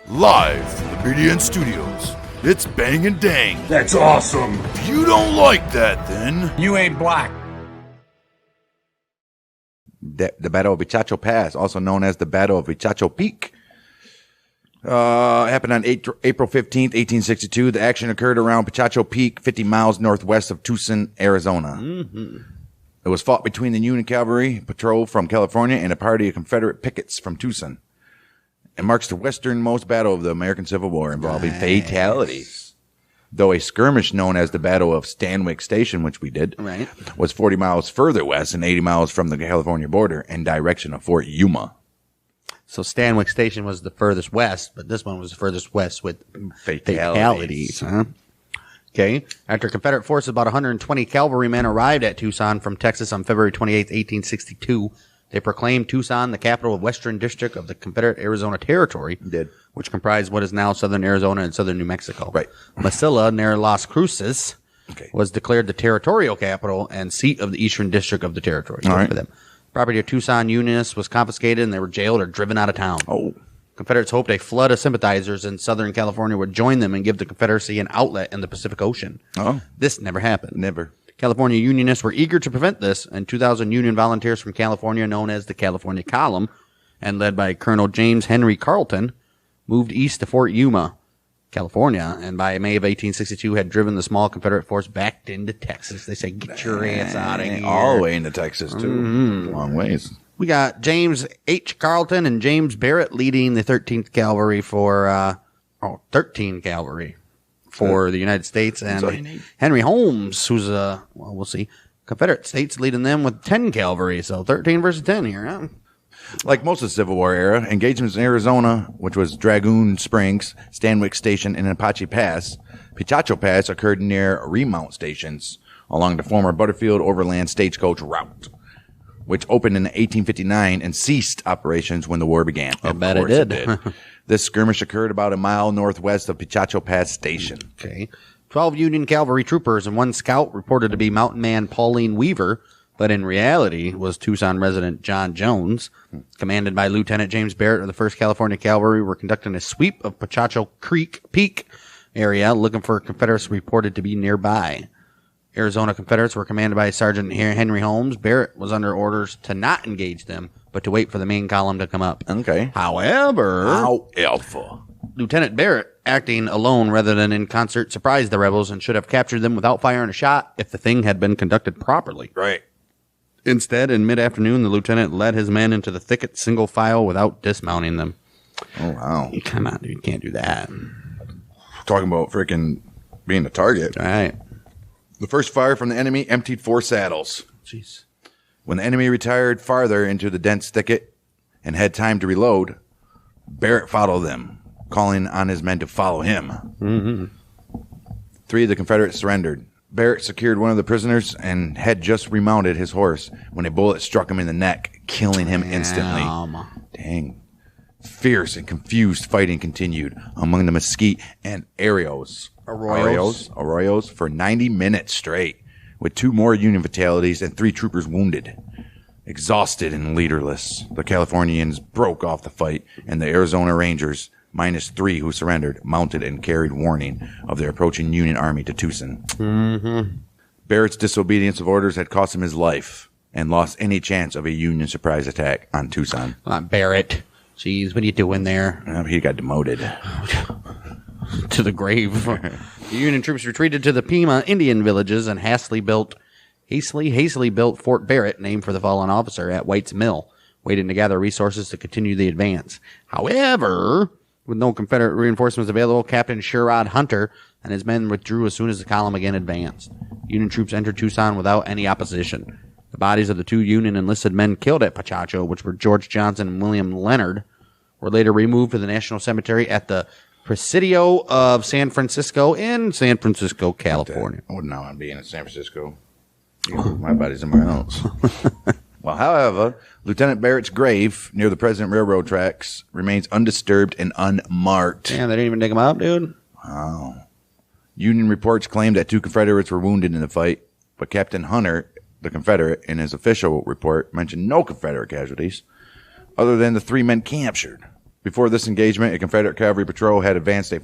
Live from the BDN Studios, it's Bang and Dang. That's awesome. If you don't like that, then You ain't black. The Battle of Pichacho Pass, also known as the Battle of Pichacho Peak, happened on April 15th, 1862. The action occurred around Pichacho Peak, 50 miles northwest of Tucson, Arizona. Mm-hmm. It was fought between the Union Cavalry Patrol from California and a party of Confederate pickets from Tucson. It marks the westernmost battle of the American Civil War involving fatalities. Though a skirmish known as the Battle of Stanwix Station, which we did, was 40 miles further west and 80 miles from the California border in direction of Fort Yuma. So Stanwix Station was the furthest west, but this one was the furthest west with fatalities. Huh? Okay. After Confederate forces, about 120 cavalrymen arrived at Tucson from Texas on February 28, 1862. They proclaimed Tucson the capital of Western District of the Confederate Arizona Territory, which comprised what is now southern Arizona and southern New Mexico. Right. Mesilla, near Las Cruces, was declared the territorial capital and seat of the Eastern District of the territory. All right. For them. Property of Tucson Unionists was confiscated, and they were jailed or driven out of town. Oh. Confederates hoped a flood of sympathizers in Southern California would join them and give the Confederacy an outlet in the Pacific Ocean. Oh. This never happened. Never. California Unionists were eager to prevent this, and 2,000 Union volunteers from California, known as the California Column, and led by Colonel James Henry Carleton, moved east to Fort Yuma, California, and by May of 1862 had driven the small Confederate force back into Texas. They say, get your ass out of here. All the way into Texas, too. Mm-hmm. Long ways. We got James H. Carleton and James Barrett leading the 13th Cavalry for, 13 Cavalry for the United States, and Henry Holmes, who's we'll see, Confederate States leading them with 10 cavalry, so 13 versus 10 here. Huh? Like most of the Civil War era, engagements in Arizona, which was Dragoon Springs, Stanwix Station, and Apache Pass, Pichacho Pass occurred near remount stations along the former Butterfield Overland Stagecoach route, which opened in 1859 and ceased operations when the war began. I bet it did. This skirmish occurred about a mile northwest of Pichacho Pass Station. Okay. 12 Union cavalry troopers and one scout reported to be mountain man Pauline Weaver, but in reality was Tucson resident John Jones, commanded by Lieutenant James Barrett of the 1st California Cavalry, were conducting a sweep of Pichacho Creek Peak area looking for Confederates reported to be nearby. Arizona Confederates were commanded by Sergeant Henry Holmes. Barrett was under orders to not engage them, but to wait for the main column to come up. Okay. However, Lieutenant Barrett, acting alone rather than in concert, surprised the rebels and should have captured them without firing a shot if the thing had been conducted properly. Right. Instead, in mid-afternoon, the lieutenant led his men into the thicket single file without dismounting them. Oh, wow. Come on, dude. You can't do that. Talking about freaking being a target. All right. The first fire from the enemy emptied 4 saddles. Jeez. When the enemy retired farther into the dense thicket and had time to reload, Barrett followed them, calling on his men to follow him. Mm-hmm. 3 of the Confederates surrendered. Barrett secured one of the prisoners and had just remounted his horse when a bullet struck him in the neck, killing him instantly. Dang. Fierce and confused fighting continued among the mesquite and arroyos for 90 minutes straight, with 2 more Union fatalities and 3 troopers wounded. Exhausted and leaderless, the Californians broke off the fight, and the Arizona Rangers, minus 3 who surrendered, mounted and carried warning of their approaching Union army to Tucson. Mm-hmm. Barrett's disobedience of orders had cost him his life and lost any chance of a Union surprise attack on Tucson. Come on, Barrett. Jeez, what are you doing there? He got demoted. To the grave. The Union troops retreated to the Pima Indian villages and hastily built Fort Barrett, named for the fallen officer, at White's Mill, waiting to gather resources to continue the advance. However, with no Confederate reinforcements available, Captain Sherrod Hunter and his men withdrew as soon as the column again advanced. Union troops entered Tucson without any opposition. The bodies of the 2 Union enlisted men killed at Pichacho, which were George Johnson and William Leonard, were later removed to the National Cemetery at the Presidio of San Francisco in San Francisco, California. I wouldn't want to be in San Francisco. My body's somewhere else. Well, however, Lieutenant Barrett's grave near the President Railroad tracks remains undisturbed and unmarked. Damn, they didn't even dig him up, dude. Wow. Union reports claimed that 2 Confederates were wounded in the fight, but Captain Hunter, the Confederate, in his official report mentioned no Confederate casualties other than the 3 men captured. Before this engagement, a Confederate cavalry patrol had advanced as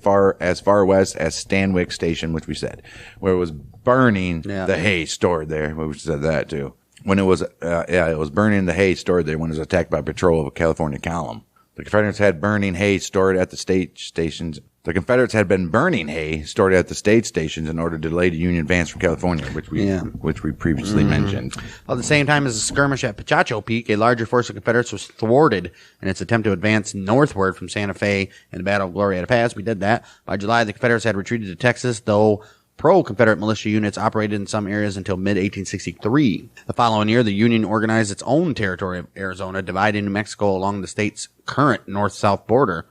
far west as Stanwix Station, which we said, where it was burning the hay stored there. We said that too. When it was, it was burning the hay stored there when it was attacked by a patrol of a California column. The Confederates had burning hay stored at the state stations. The Confederates had been burning hay stored at the state stations in order to delay the Union advance from California, which we previously mentioned. At the same time as the skirmish at Pichacho Peak, a larger force of Confederates was thwarted in its attempt to advance northward from Santa Fe in the Battle of Glorieta Pass. We did that. By July, the Confederates had retreated to Texas, though pro-Confederate militia units operated in some areas until mid-1863. The following year, the Union organized its own territory of Arizona, dividing New Mexico along the state's current north-south border,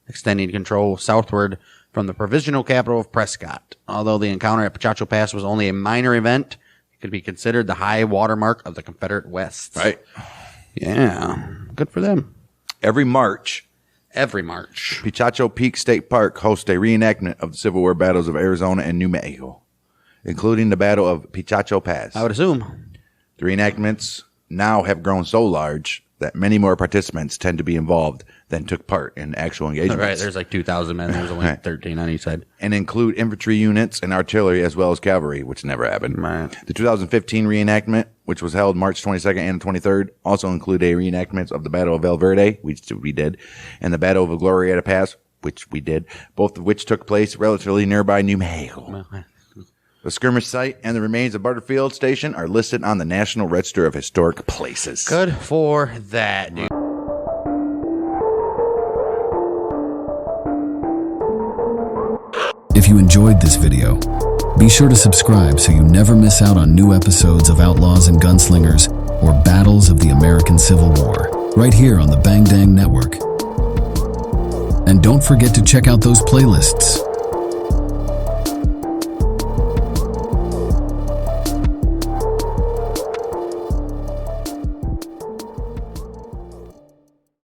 extending control southward from the provisional capital of Prescott. Although the encounter at Pichacho Pass was only a minor event, it could be considered the high watermark of the Confederate West. Right. Yeah. Good for them. Every March, Pichacho Peak State Park hosts a reenactment of the Civil War battles of Arizona and New Mexico, including the Battle of Pichacho Pass. I would assume. The reenactments now have grown so large that many more participants tend to be involved than took part in actual engagements. Right, there's like 2,000 men. There's only 13 on each side. And include infantry units and artillery as well as cavalry, which never happened. Right. The 2015 reenactment, which was held March 22nd and 23rd, also included a reenactment of the Battle of El Verde, which we did, and the Battle of Glorieta Pass, which we did, both of which took place relatively nearby New Mexico. The skirmish site and the remains of Butterfield Station are listed on the National Register of Historic Places. Good for that, dude. If you enjoyed this video, be sure to subscribe so you never miss out on new episodes of Outlaws and Gunslingers or Battles of the American Civil War, right here on the Bang Dang Network. And don't forget to check out those playlists.